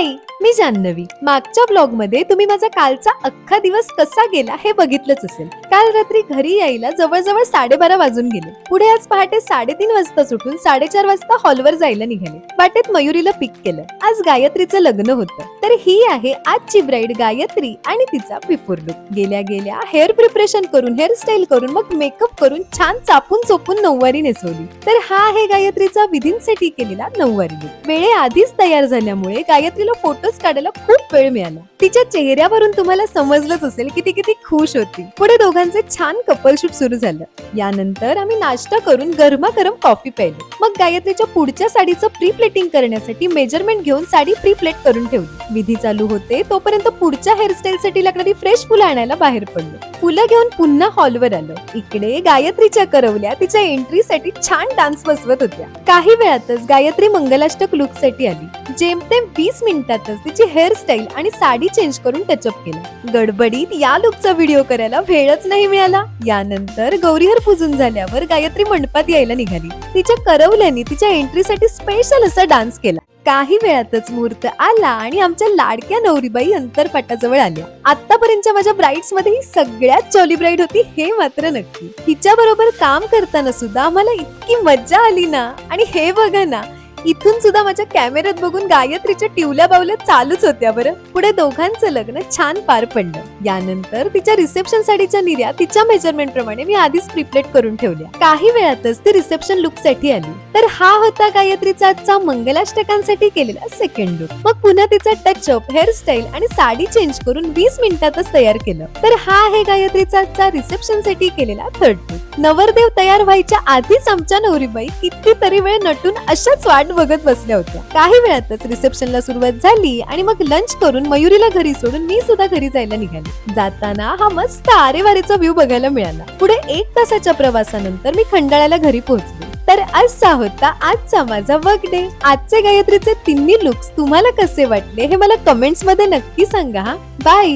हाय, मी जान्हवी. मागच्या ब्लॉग मध्ये तुम्ही माझा कालचा अख्खा दिवस कसा गेला हे बघितलंच असेल. काल रात्री घरी यायला जवळजवळ 12:30 वाजून गेले. पुढे आज पहाटे 3:30 वाजता सुटून 4:30 वाजता हॉलवर जायला निघाले. वाटेत मयुरीला पिक केलं. आज गायत्रीचं लग्न होतं. तर ही आहे आजची ब्राईड गायत्री आणि तिचा बिफोर लुक. गेल्या हेअर प्रिपरेशन करून, हेअरस्टाईल करून, मग मेकअप करून छान चापून चोपून नऊवारी नेसवली. तर हा आहे गायत्रीचा विधींसाठी केलेला नऊवारी लुक. वेळेआधीच तयार झाल्यामुळे गायत्रीला फोटोज काढायला खूप वेळ मिळाला. तिच्या चेहऱ्यावरून तुम्हाला समजलंच असेल की ती किती खुश होती. पुढे दोघांचे छान कपल शूट सुरू झालं. यानंतर आम्ही नाश्ता करून गरमागरम कॉफी प्यायलो. मग गायत्रीच्या पुढच्या साडीचं प्री प्लेटिंग करण्यासाठी मेजरमेंट घेऊन साडी प्री प्लेट करून ठेवली. विधी चालू होते तोपर्यंत पुढच्या हेअरस्टाईल साठी लागणारी फ्रेश फुलं आणायला बाहेर पडलो. फुलं घेऊन पुन्हा हॉलवर आलो. इकडे गायत्रीच्या करवल्या तिच्या एंट्रीसाठी छान डान्स बसवत होत्या. काही वेळातच गायत्री मंगलाष्टक लुक साठी आली. जेमतेम 20 मिनिटातच तिची हेअरस्टाईल आणि साडी चेंज करून टचअप केलं. गडबडीत या लुकचा व्हिडिओ करायला वेळच नाही मिळाला. यानंतर गौरीहर पूजन झाल्यावर गायत्री मंडपात यायला निघाली. तिच्या करवल्यानी तिच्या एंट्रीसाठी स्पेशल असा डान्स केला. काही वेळातच मुहूर्त आला आणि आमच्या लाडक्या नवरीबाई अंतरपाटाजवळ आल्या. आतापर्यंतच्या माझ्या ब्राईड्स मध्ये ही सगळ्यात चोली ब्राईड होती हे मात्र नक्की. हिच्या बरोबर काम करताना सुद्धा आम्हाला इतकी मज्जा आली ना. आणि हे बघा ना, इथून सुद्धा माझ्या कॅमेऱ्यात बघून गायत्रीच्या टिवल्या बावल्या चालूच होत्या. बरं, पुढे दोघांचं लग्न छान पार पडलं. यानंतर तिच्या रिसेप्शन साडीच्या निर्या तिच्या मेजरमेंट प्रमाणे मी आधीच प्रिप्लेट करून ठेवल्या. काही वेळातच ती रिसेप्शन लुक साठी आली. तर हा होता गायत्रीचा आजचा मंगलाष्टकांसाठी केलेला सेकंड लुक. मग पुन्हा तिचा टचअप, हेअरस्टाईल आणि साडी चेंज करून 20 मिनिटातच तयार केलं. तर हा आहे गायत्रीचा आजचा रिसेप्शन साठी केलेला थर्ड लुक. नवरदेव तयार व्हायच्या आधीच आमच्या नवरीबाई कितीतरी वेळ नटून अशाच वाट बघत बसल्या होत्या. काही वेळातच रिसेप्शनला सुरुवात झाली आणि मग लंच करून मयुरीला घरी सोडून मी सुद्धा घरी जायला निघाले. जाताना हा मस्त आरेवारीचा व्ह्यू बघायला मिळाला. पुढे 1 तासाच्या प्रवासानंतर मी खंडाळ्याला घरी पोहोचले. तर असा होता आजचा माझा वर्क डे. आजचे गायत्रीचे तिन्ही लुक्स तुम्हाला कसे वाटले हे मला कमेंट्स मध्ये नक्की सांगा. बाय.